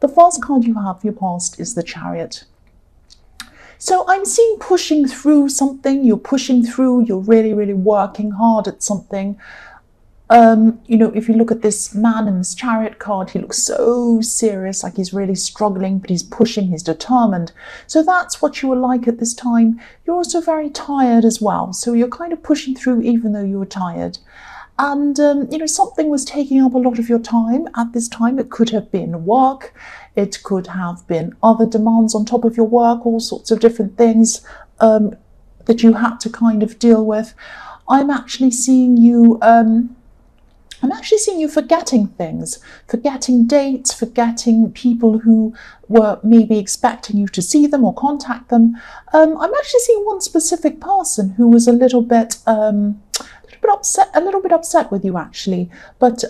The first card you have for your past is the Chariot. So I'm seeing pushing through something. You're pushing through. You're really, really working hard at something. If you look at this man in this Chariot card, he looks so serious, like he's really struggling, but he's pushing, he's determined. So that's what you were like at this time. You're also very tired as well. So you're kind of pushing through even though you were tired. And, something was taking up a lot of your time at this time. It could have been work. It could have been other demands on top of your work, all sorts of different things that you had to kind of deal with. I'm actually seeing you forgetting things, forgetting dates, forgetting people who were maybe expecting you to see them or contact them. I'm actually seeing one specific person who was a little bit upset with you actually, but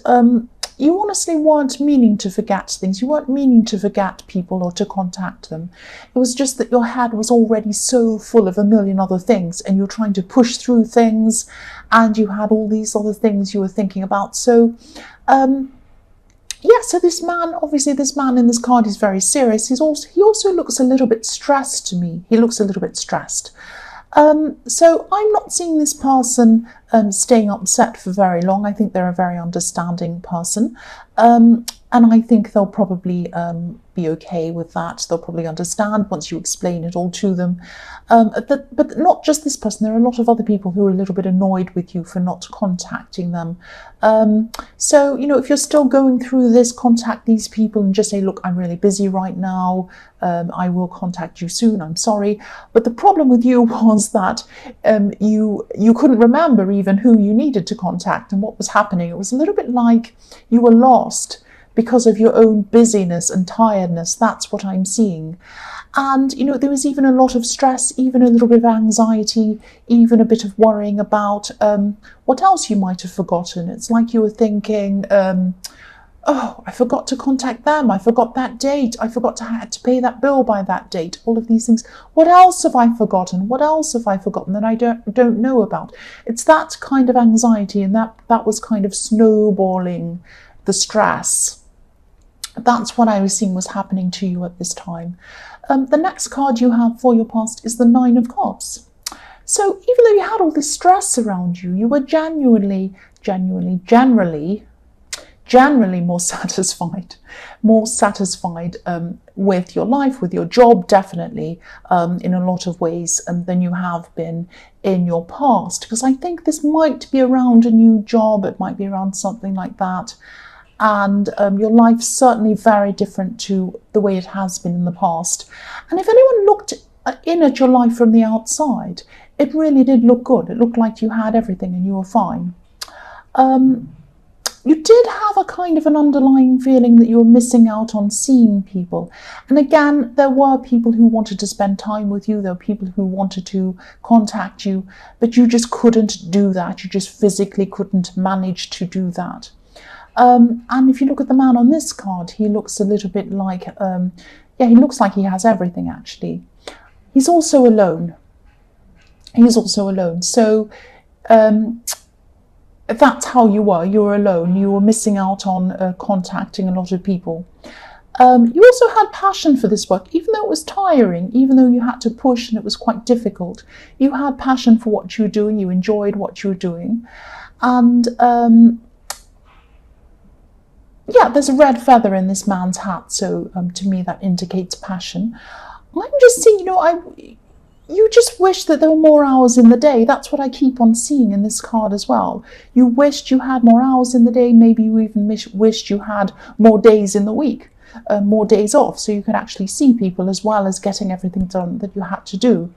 you honestly weren't meaning to forget things. You weren't meaning to forget people or to contact them. It was just that your head was already so full of a million other things and you're trying to push through things and you had all these other things you were thinking about. So, so this man in this card is very serious. He also looks a little bit stressed to me. He looks a little bit stressed. So I'm not seeing this person staying upset for very long. I think they're a very understanding person. And I think they'll probably be okay with that. They'll probably understand once you explain it all to them. But not just this person. There are a lot of other people who are a little bit annoyed with you for not contacting them. So, if you're still going through this, contact these people and just say, look, I'm really busy right now. I will contact you soon. I'm sorry. But the problem with you was that you couldn't remember even who you needed to contact and what was happening. It was a little bit like you were lost because of your own busyness and tiredness. That's what I'm seeing. And, there was even a lot of stress, even a little bit of anxiety, even a bit of worrying about what else you might have forgotten. It's like you were thinking, I forgot to contact them. I forgot that date. I forgot I had to pay that bill by that date. All of these things. What else have I forgotten? What else have I forgotten that I don't know about? It's that kind of anxiety, and that was kind of snowballing the stress. That's what I was seeing was happening to you at this time. The next card you have for your past is the Nine of Cups. So even though you had all this stress around you, you were generally more satisfied with your life, with your job, definitely, in a lot of ways than you have been in your past. Because I think this might be around a new job, it might be around something like that. And your life's certainly very different to the way it has been in the past. And if anyone looked in at your life from the outside, it really did look good. It looked like you had everything and you were fine. You did have a kind of an underlying feeling that you were missing out on seeing people. And again, there were people who wanted to spend time with you. There were people who wanted to contact you, but you just couldn't do that. You just physically couldn't manage to do that. And if you look at the man on this card, he looks a little bit like, he looks like he has everything, actually. He's also alone. So that's how you were. You were alone. You were missing out on contacting a lot of people. You also had passion for this work, even though it was tiring, even though you had to push and it was quite difficult. You had passion for what you were doing. You enjoyed what you were doing. And there's a red feather in this man's hat, so to me that indicates passion. I'm just seeing, you just wish that there were more hours in the day. That's what I keep on seeing in this card as well. You wished you had more hours in the day. Maybe you even wished you had more days in the week, more days off, so you could actually see people as well as getting everything done that you had to do.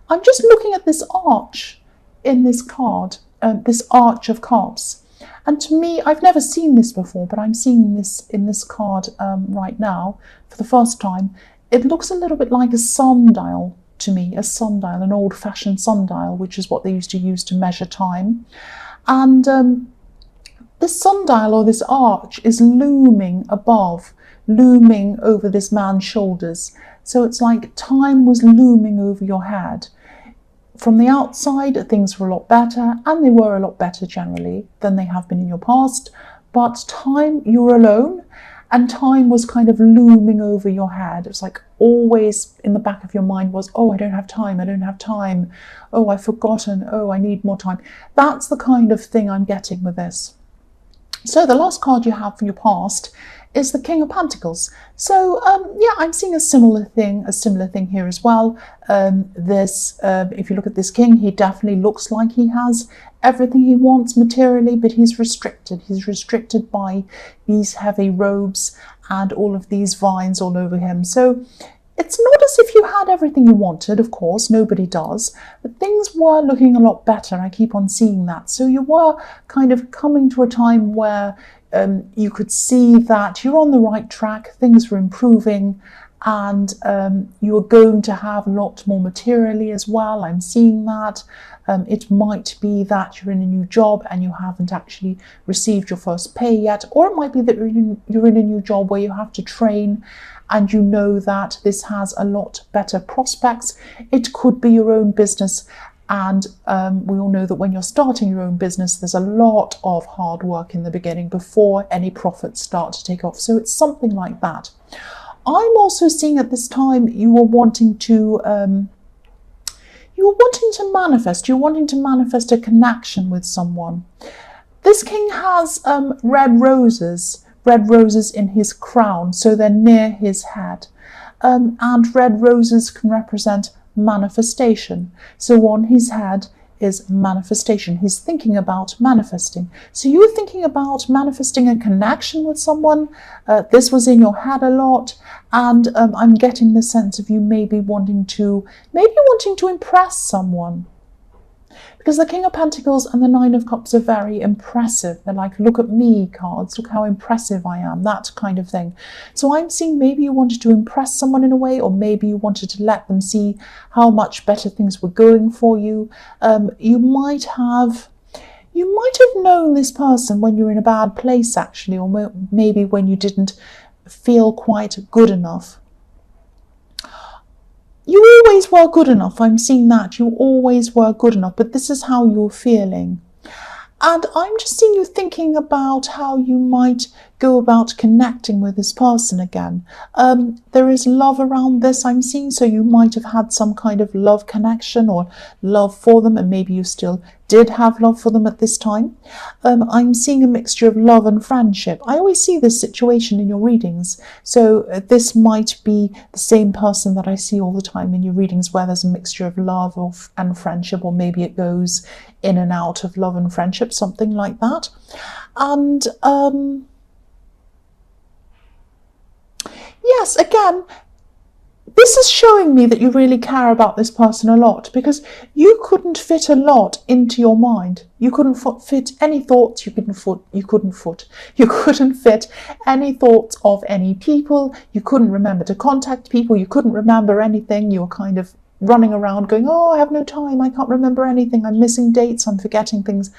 I'm just looking at this arch in this card, this Arch of Cups. And to me, I've never seen this before, but I'm seeing this in this card right now for the first time. It looks a little bit like a sundial to me, a sundial, an old-fashioned sundial, which is what they used to use to measure time. And this sundial or this arch is looming over this man's shoulders. So it's like time was looming over your head. From the outside, things were a lot better, and they were a lot better generally than they have been in your past. But time, you were alone, and time was kind of looming over your head. It was like always in the back of your mind was, oh, I don't have time, I don't have time. Oh, I've forgotten. Oh, I need more time. That's the kind of thing I'm getting with this. So the last card you have from your past is the King of Pentacles. So yeah, I'm seeing a similar thing here as well. If you look at this king, he definitely looks like he has everything he wants materially, but he's restricted. He's restricted by these heavy robes and all of these vines all over him. So it's not as if you had everything you wanted, of course, nobody does, but things were looking a lot better. I keep on seeing that. So you were kind of coming to a time where you could see that you're on the right track, things were improving, and you are going to have a lot more materially as well. I'm seeing that. It might be that you're in a new job and you haven't actually received your first pay yet, or it might be that you're in a new job where you have to train and you know that this has a lot better prospects. It could be your own business, and we all know that when you're starting your own business, there's a lot of hard work in the beginning before any profits start to take off. So it's something like that. I'm also seeing at this time you are wanting to manifest. You're wanting to manifest a connection with someone. This king has red roses in his crown, so they're near his head. And red roses can represent manifestation. So on his head is manifestation. He's thinking about manifesting. So you're thinking about manifesting a connection with someone. This was in your head a lot, and I'm getting the sense of you maybe wanting to impress someone. Because the King of Pentacles and the Nine of Cups are very impressive. They're like, look at me cards, look how impressive I am, that kind of thing. So I'm seeing maybe you wanted to impress someone in a way, or maybe you wanted to let them see how much better things were going for you. You might have known this person when you were in a bad place, actually, or maybe when you didn't feel quite good enough. You always were good enough. I'm seeing that. You always were good enough, but this is how you're feeling. And I'm just seeing you thinking about how you might go about connecting with this person again. There is love around this, I'm seeing, so you might have had some kind of love connection or love for them, and maybe you still did have love for them at this time. I'm seeing a mixture of love and friendship. I always see this situation in your readings. So this might be the same person that I see all the time in your readings, where there's a mixture of love and friendship, or maybe it goes in and out of love and friendship, something like that. And yes, again, this is showing me that you really care about this person a lot, because you couldn't fit a lot into your mind. You couldn't fit any thoughts. You couldn't fit any thoughts of any people. You couldn't remember to contact people. You couldn't remember anything. You were kind of running around going, oh, I have no time. I can't remember anything. I'm missing dates. I'm forgetting things.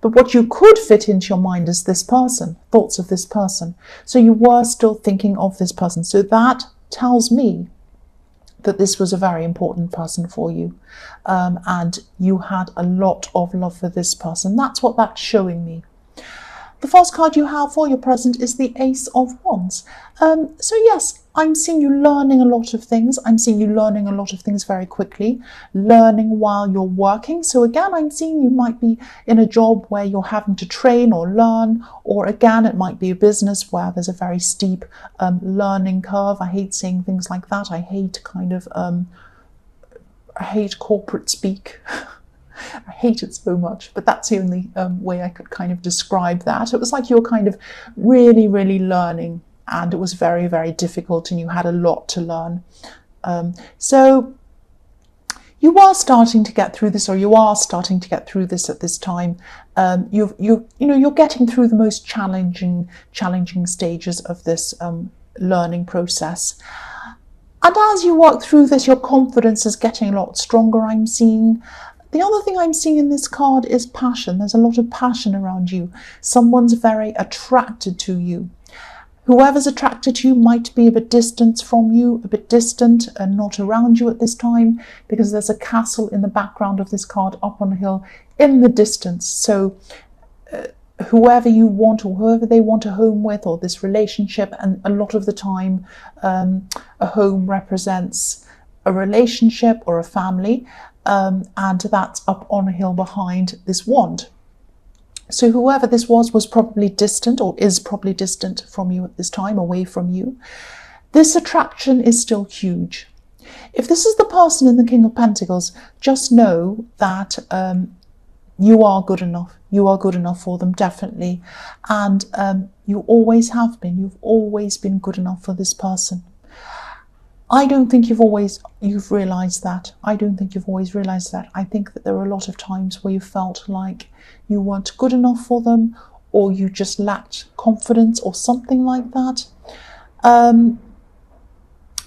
But what you could fit into your mind is this person, thoughts of this person. So you were still thinking of this person. So that tells me that this was a very important person for you, and you had a lot of love for this person. That's what that's showing me. The first card you have for your present is the Ace of Wands. So yes, I'm seeing you learning a lot of things. I'm seeing you learning a lot of things very quickly, learning while you're working. So again, I'm seeing you might be in a job where you're having to train or learn, or again, it might be a business where there's a very steep learning curve. I hate saying things like that. I hate I hate corporate speak. I hate it so much, but that's the only way I could kind of describe that. It was like you were kind of really, really learning, and it was very, very difficult, and you had a lot to learn. So you are starting to get through this, or you are starting to get through this at this time. You're getting through the most challenging stages of this learning process. And as you work through this, your confidence is getting a lot stronger, I'm seeing. The other thing I'm seeing in this card is passion. There's a lot of passion around you. Someone's very attracted to you. Whoever's attracted to you might be a bit distant from you, a bit distant and not around you at this time, because there's a castle in the background of this card up on a hill in the distance. So whoever you want or whoever they want a home with, or this relationship. And a lot of the time, a home represents a relationship or a family, and that's up on a hill behind this wand. So whoever this was probably distant, or is probably distant from you at this time, away from you. This attraction is still huge. If this is the person in the King of Pentacles, just know that you are good enough. You are good enough for them, definitely. And you always have been. You've always been good enough for this person. I don't think you've realised that. I don't think you've always realised that. I think that there are a lot of times where you felt like you weren't good enough for them, or you just lacked confidence or something like that.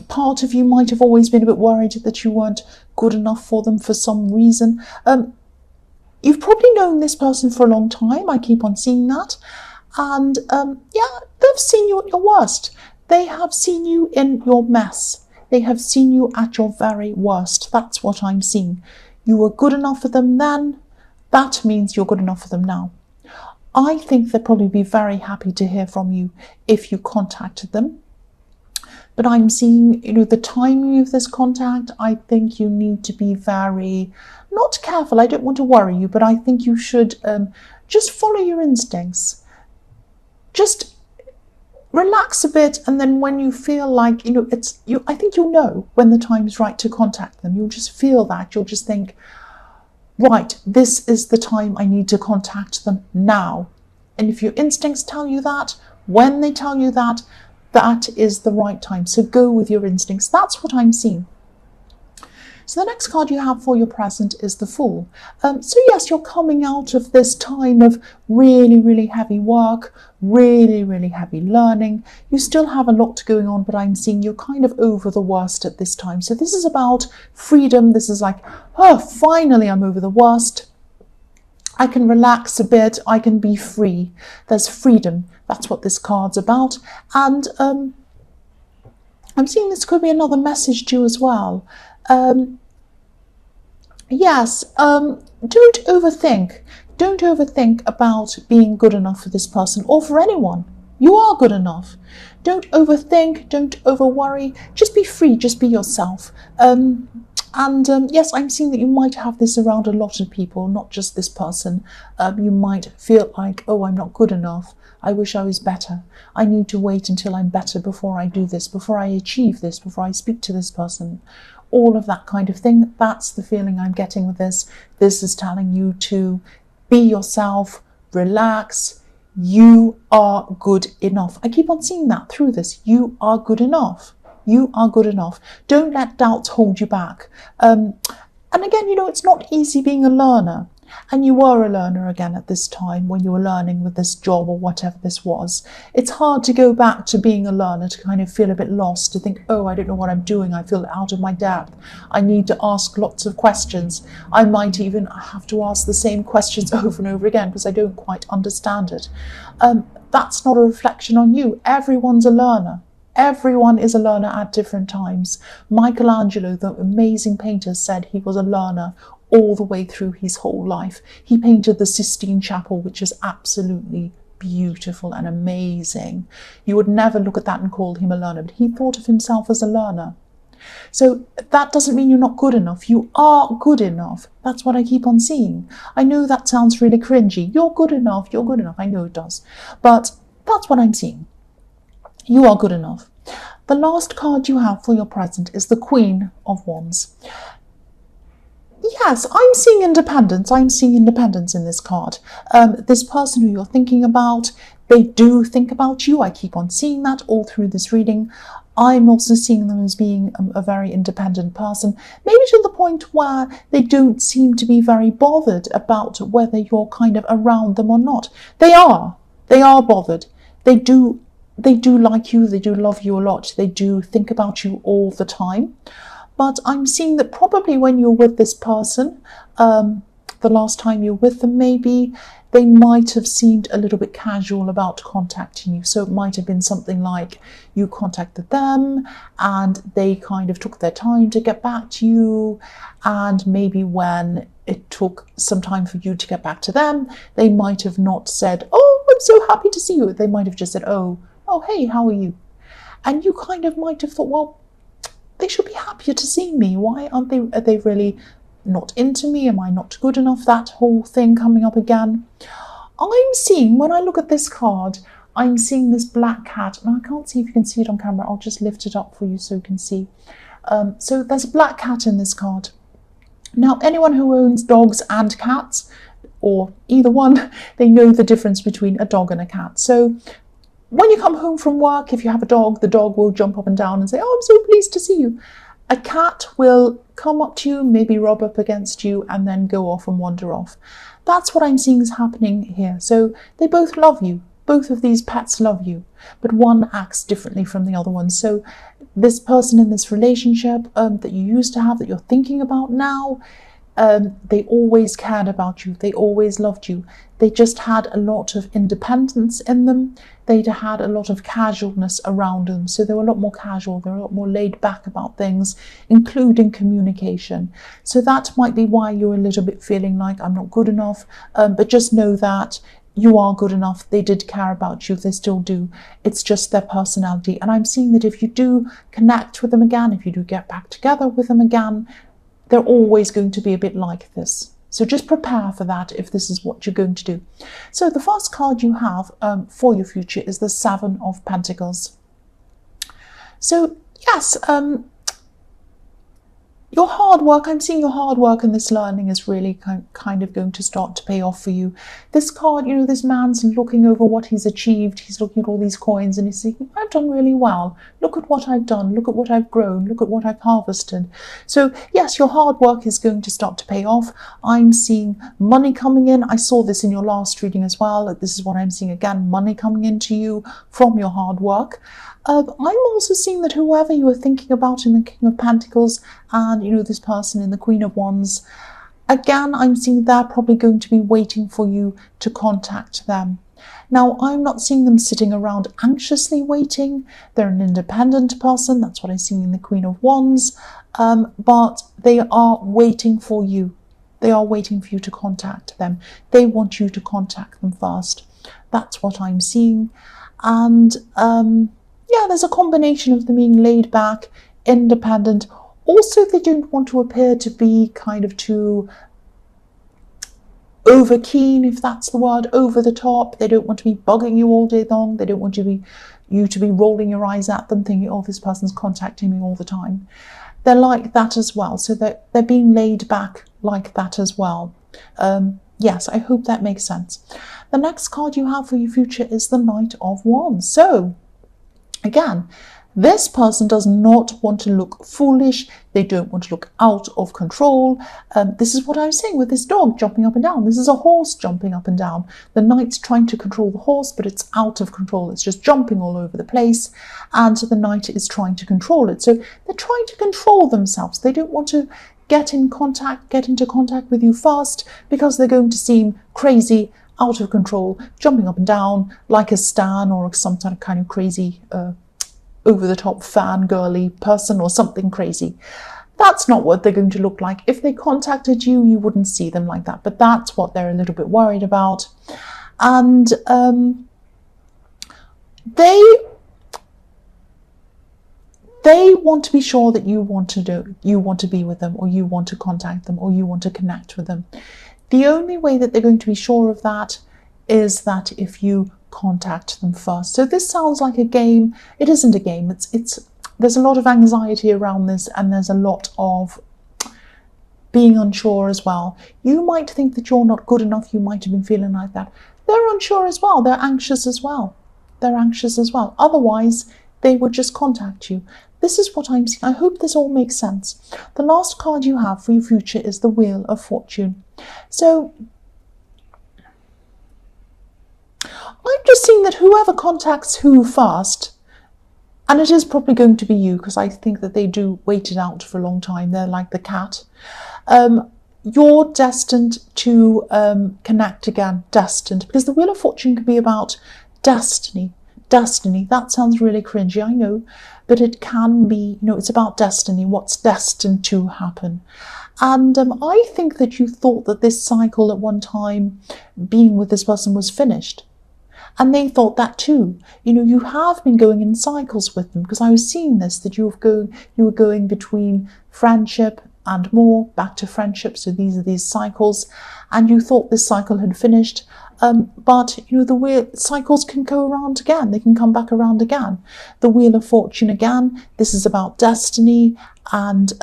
Part of you might have always been a bit worried that you weren't good enough for them for some reason. You've probably known this person for a long time. I keep on seeing that. And yeah, they've seen you at your worst. They have seen you in your mess. They have seen you at your very worst. That's what I'm seeing. You were good enough for them then. That means you're good enough for them now. I think they'd probably be very happy to hear from you if you contacted them. But I'm seeing, the timing of this contact. I think you need to be very, not careful. I don't want to worry you, but I think you should just follow your instincts. Just relax a bit, and then when you feel like, I think you'll know when the time is right to contact them. You'll just feel that. You'll just think, right, this is the time I need to contact them now. And if your instincts tell you that, when they tell you that, that is the right time. So go with your instincts. That's what I'm seeing. So the next card you have for your present is the Fool. So yes, you're coming out of this time of really, really heavy work, really, really heavy learning. You still have a lot going on, but I'm seeing you're kind of over the worst at this time. So this is about freedom. This is like, oh, finally I'm over the worst. I can relax a bit. I can be free. There's freedom. That's what this card's about. And I'm seeing this could be another message to you as well. Yes, don't overthink. Don't overthink about being good enough for this person or for anyone. You are good enough. Don't overthink, don't over worry. Just be free, just be yourself. Yes, I'm seeing that you might have this around a lot of people, not just this person. You might feel like, oh, I'm not good enough. I wish I was better. I need to wait until I'm better before I do this, before I achieve this, before I speak to this person. All of that kind of thing. That's the feeling I'm getting with this. This is telling you to be yourself, relax. You are good enough. I keep on seeing that through this. You are good enough. You are good enough. Don't let doubts hold you back. And again, it's not easy being a learner. And you were a learner again at this time when you were learning with this job or whatever this was. It's hard to go back to being a learner, to kind of feel a bit lost, to think, oh, I don't know what I'm doing. I feel out of my depth. I need to ask lots of questions. I might even have to ask the same questions over and over again because I don't quite understand it. That's not a reflection on you. Everyone's a learner. Everyone is a learner at different times. Michelangelo, the amazing painter, said he was a learner all the way through his whole life. He painted the Sistine Chapel, which is absolutely beautiful and amazing. You would never look at that and call him a learner, but he thought of himself as a learner. So that doesn't mean you're not good enough. You are good enough. That's what I keep on seeing. I know that sounds really cringy. You're good enough. You're good enough. I know it does. But that's what I'm seeing. You are good enough. The last card you have for your present is the Queen of Wands. Yes, I'm seeing independence. I'm seeing independence in this card. This person who you're thinking about, they do think about you. I keep on seeing that all through this reading. I'm also seeing them as being a very independent person, maybe to the point where they don't seem to be very bothered about whether you're kind of around them or not. They are bothered. They do like you. They do love you a lot. They do think about you all the time. But I'm seeing that probably when you're with this person, the last time you were with them, maybe they might have seemed a little bit casual about contacting you. So it might have been something like you contacted them and they kind of took their time to get back to you. And maybe when it took some time for you to get back to them, they might have not said, "Oh, I'm so happy to see you." They might have just said, "Oh, hey, how are you?" And you kind of might have thought, well, they should be happier to see me. Why aren't they? Are they really not into me? Am I not good enough? That whole thing coming up again. I'm seeing, when I look at this card, I'm seeing this black cat. Now, I can't see if you can see it on camera. I'll just lift it up for you so you can see. So there's a black cat in this card. Now, anyone who owns dogs and cats, or either one, they know the difference between a dog and a cat. So when you come home from work, if you have a dog, the dog will jump up and down and say, "Oh, I'm so pleased to see you." A cat will come up to you, maybe rub up against you, and then go off and wander off. That's what I'm seeing is happening here. So they both love you. Both of these pets love you, but one acts differently from the other one. So this person in this relationship that you used to have, that you're thinking about now, they always cared about you. They always loved you. They just had a lot of independence in them. They had a lot of casualness around them. So they were a lot more casual. They were a lot more laid back about things, including communication. So that might be why you're a little bit feeling like, "I'm not good enough." But just know that you are good enough. They did care about you. They still do. It's just their personality. And I'm seeing that if you do connect with them again, if you do get back together with them again, they're always going to be a bit like this. So just prepare for that if this is what you're going to do. So the first card you have for your future is the Seven of Pentacles. So yes, your hard work, I'm seeing your hard work and this learning is really kind of going to start to pay off for you. This card, you know, this man's looking over what he's achieved. He's looking at all these coins and he's thinking, "I've done really well. Look at what I've done. Look at what I've grown. Look at what I've harvested." So yes, your hard work is going to start to pay off. I'm seeing money coming in. I saw this in your last reading as well. This is what I'm seeing again, money coming into you from your hard work. I'm also seeing that whoever you were thinking about in the King of Pentacles and, you know, this person in the Queen of Wands, again, I'm seeing they're probably going to be waiting for you to contact them. Now, I'm not seeing them sitting around anxiously waiting. They're an independent person. That's what I'm seeing in the Queen of Wands. But they are waiting for you. They are waiting for you to contact them. They want you to contact them first. That's what I'm seeing. And yeah, there's a combination of them being laid back, independent. Also, they don't want to appear to be kind of too over keen, if that's the word, over the top. They don't want to be bugging you all day long. They don't want you to be rolling your eyes at them thinking, "Oh, this person's contacting me all the time." They're like that as well. So they're being laid back like that as well. Yes, I hope that makes sense. The next card you have for your future is the Knight of Wands. So again, this person does not want to look foolish. They don't want to look out of control. This is what I'm saying with this dog jumping up and down. This is a horse jumping up and down. The knight's trying to control the horse, but it's out of control. It's just jumping all over the place. And the knight is trying to control it. So they're trying to control themselves. They don't want to get into contact with you fast because they're going to seem crazy, out of control, jumping up and down like a stan or some kind of crazy over-the-top fangirly person or something crazy. That's not what they're going to look like. If they contacted you, you wouldn't see them like that. But that's what they're a little bit worried about. And they want to be sure that you want to be with them, or you want to contact them, or you want to connect with them. The only way that they're going to be sure of that is that if you contact them first. So this sounds like a game. It isn't a game. There's a lot of anxiety around this, and there's a lot of being unsure as well. You might think that you're not good enough. You might have been feeling like that. They're unsure as well. They're anxious as well. Otherwise, they would just contact you. This is what I'm seeing. I hope this all makes sense. The last card you have for your future is the Wheel of Fortune. So I'm just seeing that whoever contacts who first, and it is probably going to be you, because I think that they do wait it out for a long time. They're like the cat. you're destined to connect again. Destined, because the Wheel of Fortune can be about destiny. Destiny, that sounds really cringy, I know, but it can be, it's about destiny, what's destined to happen. And I think that you thought that this cycle at one time, being with this person, was finished. And they thought that too. You have been going in cycles with them, because I was seeing this, that you were going between friendship and more, back to friendship. So these are these cycles, and you thought this cycle had finished. But the wheel cycles can go around again. They can come back around again. The Wheel of Fortune again. This is about destiny, and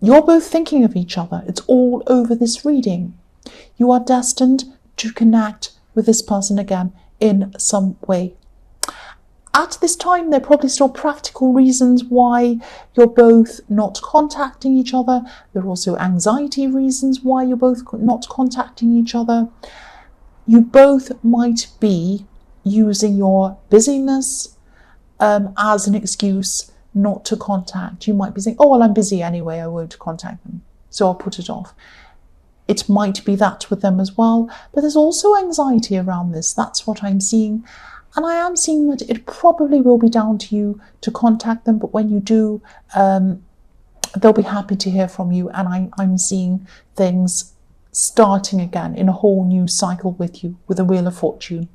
you're both thinking of each other. It's all over this reading. You are destined to connect with this person again in some way. At this time, there are probably still practical reasons why you're both not contacting each other. There are also anxiety reasons why you're both not contacting each other. You both might be using your busyness as an excuse not to contact. You might be saying, oh, well, I'm busy anyway, I won't contact them, so I'll put it off. It might be that with them as well, but there's also anxiety around this. That's what I'm seeing. And I am seeing that it probably will be down to you to contact them, but when you do, they'll be happy to hear from you. And I'm seeing things starting again in a whole new cycle with you, with the Wheel of Fortune.